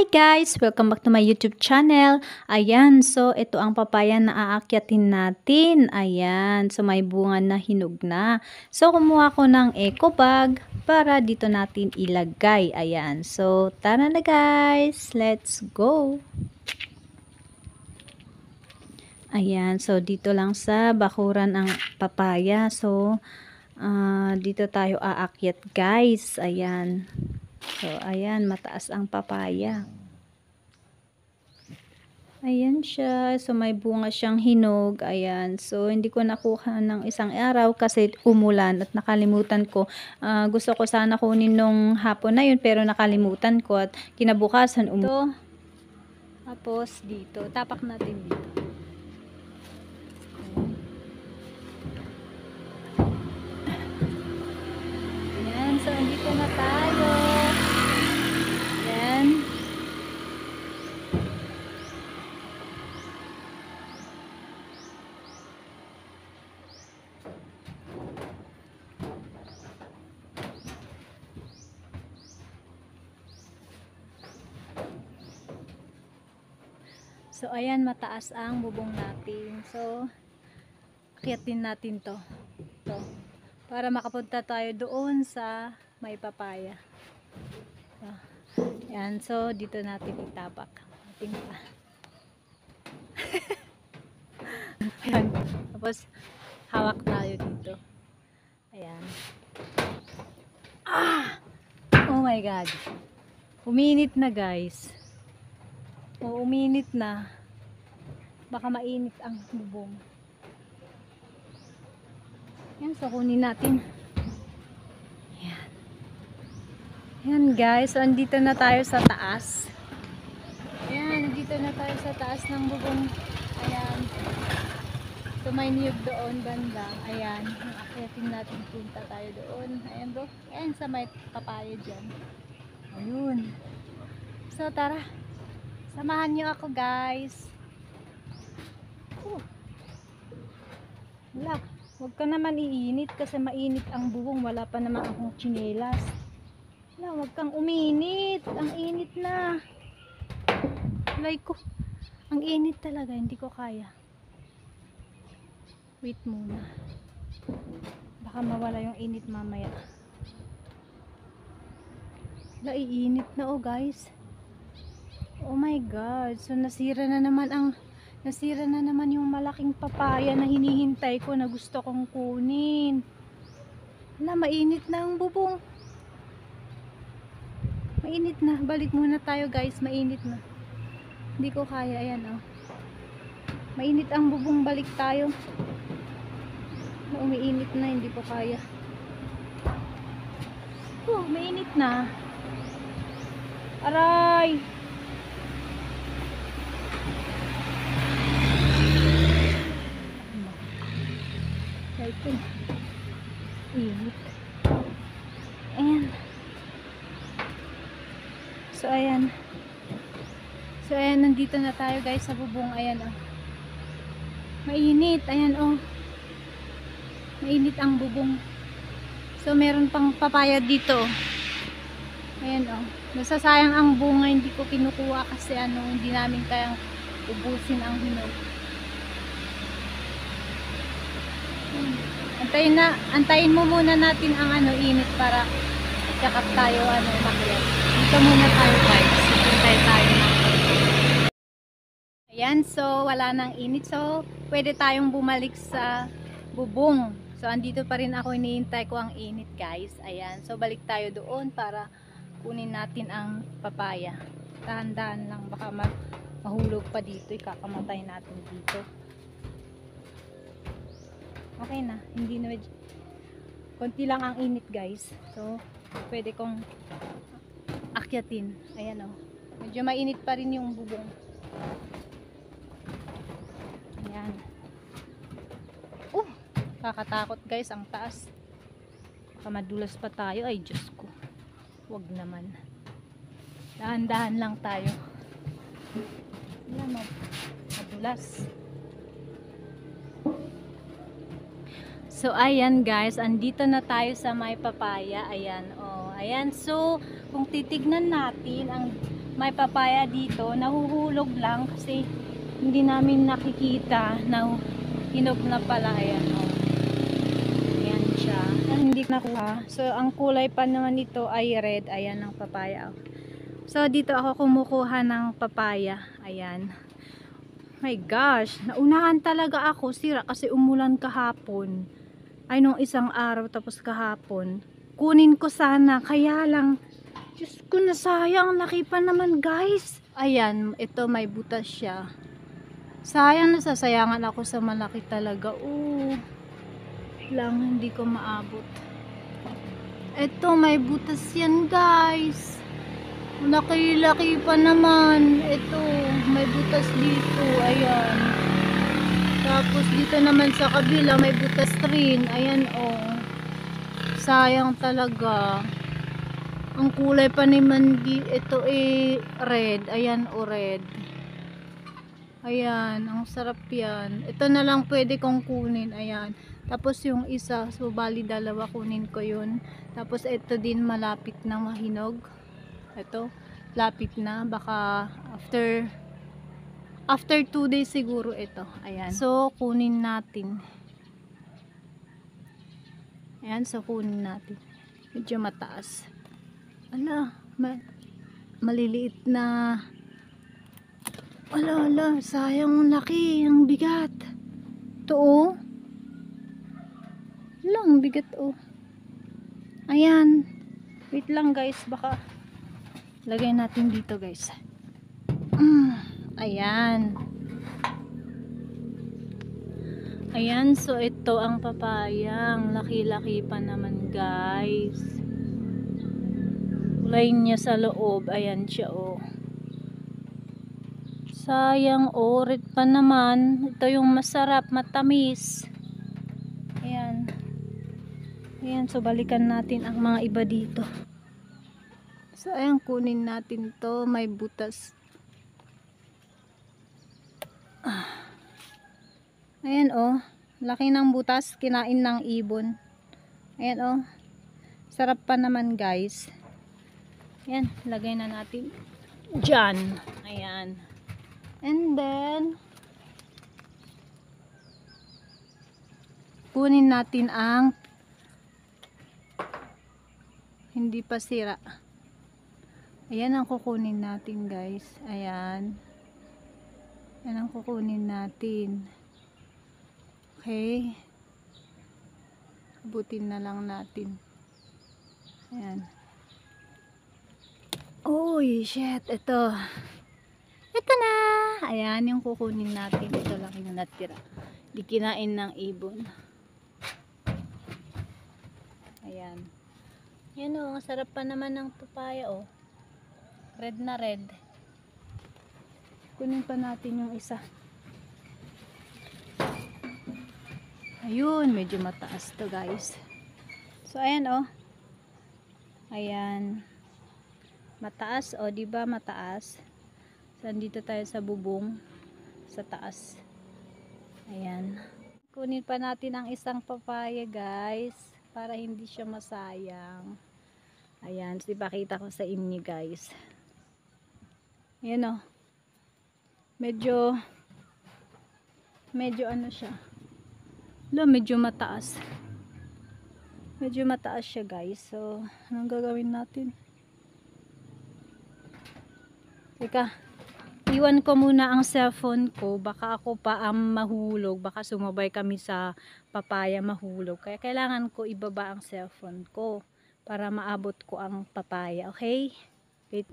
guys! Welcome back to my YouTube channel. Ayan, so ito ang papaya na aakyatin natin. Ayan, so may bunga na hinog na. So kumuha ko ng eco bag para dito natin ilagay. Ayan, so tara na guys! Let's go! Ayan, so dito lang sa bakuran ang papaya. So dito tayo aakyat guys. Ayan. So, ayan, mataas ang papaya. Ayan siya. So, may bunga siyang hinog. Ayan. So, hindi ko nakuha ng isang araw kasi umulan at nakalimutan ko. Gusto ko sana kunin nung hapon na yun pero nakalimutan ko at kinabukasan umulan. Tapos, dito. Tapak natin dito. Ayan. So, andito na tayo. So, ayan, mataas ang bubong natin. So, akyatin natin to. Para makapunta tayo doon sa may papaya. So, ayan, so, dito natin itapak. Ating pa. Ayan. Tapos, hawak tayo dito. Ayan. Oh my God. Uminit na guys. O, uminit na. Baka mainit ang bubong. Yan, so kunin natin. Yan. Yan guys, so andito na tayo sa taas. Yan, andito na tayo sa taas ng bubong. Ayan. So may niyog doon banda. Ayan, akyatin natin, punta tayo doon. Ayan bro, ayan sa may papaya dyan. Ayun. So tara. Samahan niyo ako guys. Wala. Huwag ka naman iinit kasi mainit ang bubong. Wala pa naman akong tsinelas. Wala, huwag kang uminit. Ang init na. Like ko. Ang init talaga. Hindi ko kaya. Wait muna. Baka mawala yung init mamaya. Wala, iinit na oh guys. Oh my God, so nasira na naman yung malaking papaya na hinihintay ko na gusto kong kunin. Wala, mainit na ang bubong. Mainit na, balik muna tayo guys, mainit na. Hindi ko kaya, ayan oh. Mainit ang bubong, balik tayo. Umiinit na, hindi ko kaya. Oh, mainit na. Aray! Ito. Init. Ayan. So, ayan. So, ayan. Nandito na tayo guys sa bubong. Ayan, oh. Mainit. Ayan, oh. Mainit ang bubong. So, meron pang papaya dito. Ayan, oh. Nasasayang ang bunga. Hindi ko kinukuha kasi ano, hindi namin kayang ubusin ang hinog. Antayin mo muna natin ang ano, init para tsaka tayo ano, makiyak. Dito muna tayo guys. Hintay tayo na. Ayan, so wala nang init. So, pwede tayong bumalik sa bubong. So, andito pa rin ako, hinihintay ko ang init guys. Ayan, so balik tayo doon para kunin natin ang papaya. Dahan-dahan lang, baka mahulog pa dito. Ikakamatay natin dito. Okay na, hindi na konti lang ang init guys. So, pwede kong akyatin. Ayan oh. Medyo mainit pa rin yung bubong. Ayan. Kakatakot guys, ang taas. Baka madulas pa tayo. Ay, Diyos ko. Huwag naman. Dahan-dahan lang tayo. Wala, madulas. So, ayan guys, andito na tayo sa may papaya. Ayan, oh. Ayan, so, kung titignan natin, ang may papaya dito. Nahuhulog lang kasi hindi namin nakikita na hinog na pala. Ayan, oh. Ayan siya. Hindi nakuha. So, ang kulay pa naman ito ay red. Ayan ang papaya. So, dito ako kumukuha ng papaya. Ayan. My gosh, naunahan talaga ako. Sira kasi umulan kahapon. Ay, nung isang araw tapos kahapon. Kunin ko sana. Kaya lang, Diyos ko, nasayang. Laki pa naman, guys. Ayan, ito may butas siya. Sayang, nasasayangan ako sa malaki talaga. Lang, hindi ko maabot. Ito, may butas yan, guys. Laki-laki pa naman. Ito, may butas dito. Ayan. Tapos dito naman sa kabila, may butas rin. Ayan, oh. Sayang talaga. Ang kulay pa naman ito red. Ayan, oh, red. Ayan, ang sarap yan. Ito na lang pwede kong kunin. Ayan. Tapos yung isa, so bali dalawa kunin ko yun. Tapos ito din malapit na mahinog. Ito, lapit na. Baka after 2 days siguro ito. Ayan. So, kunin natin. Ayan, so kunin natin. Medyo mataas. Ala, maliliit na. Ala, sayang ang laki. Ang bigat. Ito, oh. Ala, ang bigat, oh. Ayan. Wait lang, guys. Baka lagay natin dito, guys. Ayan. Ayan, so ito ang papayang. Laki-laki pa naman, guys. Kulay niya sa loob. Ayan siya, oh. Sayang, oh. Red pa naman. Ito yung masarap, matamis. Ayan. Ayan, so balikan natin ang mga iba dito. So, ayan, kunin natin to. May butas. Ayan, oh. Laki ng butas. Kinain ng ibon. Ayan, oh. Sarap pa naman, guys. Ayan, lagay na natin dyan. Ayan. And then, kunin natin ang hindi pa sira. Ayan ang kukunin natin, guys. Ayan. Ayan ang kukunin natin. Okay. Abutin na lang natin. Ayan. Uy, shit. Ito. Ito na. Ayan yung kukunin natin. Ito lang yung natira. Di kinain ng ibon. Ayan. Yan o. Ang sarap pa naman ng papaya o. Red na red. Kunin pa natin yung isa. Ayun, medyo mataas to, guys. So ayan oh. Ayan. Mataas oh, 'di ba? Mataas. So andito tayo sa bubong sa taas. Ayan. Kunin pa natin ang isang papaya, guys, para hindi siya masayang. Ayan, so ipakita ko sa inyo, guys. Ayan oh. Medyo ano siya. Medyo mataas. Medyo mataas siya, guys. So, anong gagawin natin? Teka, iwan ko muna ang cellphone ko. Baka ako pa mahulog. Baka sumabay kami sa papaya mahulog. Kaya kailangan ko ibaba ang cellphone ko para maabot ko ang papaya. Okay? Wait.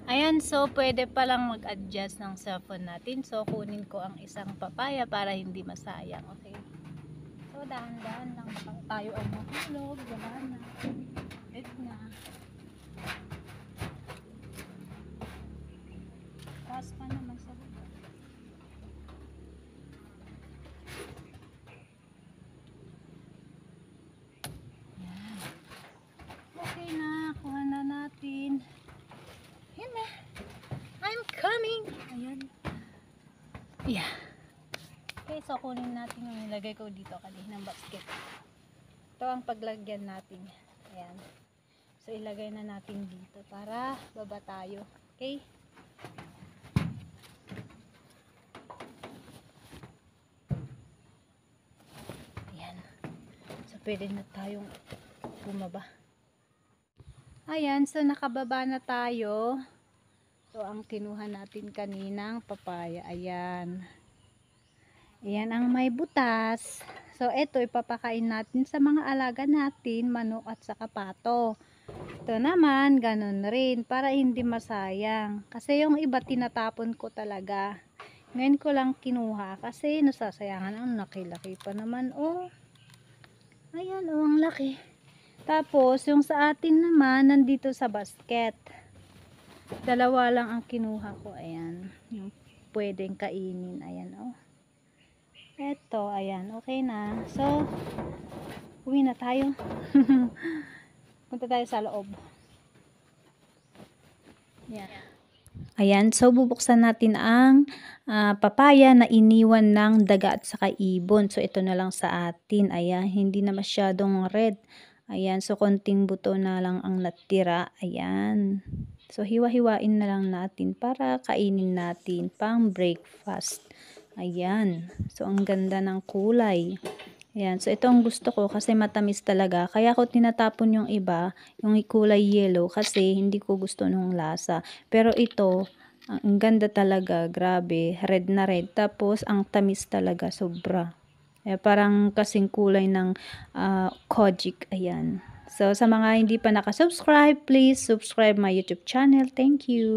Ayan, so pwede palang mag-adjust ng cellphone natin. So, kunin ko ang isang papaya para hindi masayang. Okay? So, dahan-dahan lang. Baka tayo ay mahulog. Dahan na. Wait na. Taas pa naman sa baba. Yan. Okay na. Kuha na natin. Yan na. I'm coming. Ayan. Yeah. Okay, so kunin natin yung nilagay ko dito kaninang basket. Ito ang paglagyan natin. Ayan. So ilagay na natin dito para baba tayo. Okay? Ayan. So, pwede na tayong bumaba. Ayan, so nakababa na tayo. So, ang kinuha natin kaninang papaya. Ayan. Ayan ang may butas. So, ito ipapakain natin sa mga alaga natin, manok at saka pato. Ito naman, ganun rin, para hindi masayang. Kasi yung iba tinatapon ko talaga. Ngayon ko lang kinuha kasi nasasayangan. Ang laki-laki pa naman, oh. Ayan, oh, ang laki. Tapos, yung sa atin naman, nandito sa basket. Dalawa lang ang kinuha ko. Ayan. Yung pwedeng kainin. Ayan, oh. Eto, ayan. Okay na. So, uwi na tayo. Punta tayo sa loob. Ayan. Ayan. So, bubuksan natin ang papaya na iniwan ng daga at saka ibon. So, ito na lang sa atin. Ayan. Hindi na masyadong red. Ayan, so konting buto na lang ang natira. Ayan. So hiwa-hiwain na lang natin para kainin natin pang breakfast. Ayan. So ang ganda ng kulay. Ayan, so ito ang gusto ko kasi matamis talaga. Kaya ko tinatapon yung iba, yung kulay yellow kasi hindi ko gusto nung lasa. Pero ito, ang ganda talaga. Grabe, red na red. Tapos ang tamis talaga, sobra. Parang kasing kulay ng kojic. Ayan. So, sa mga hindi pa nakasubscribe, please subscribe my YouTube channel. Thank you.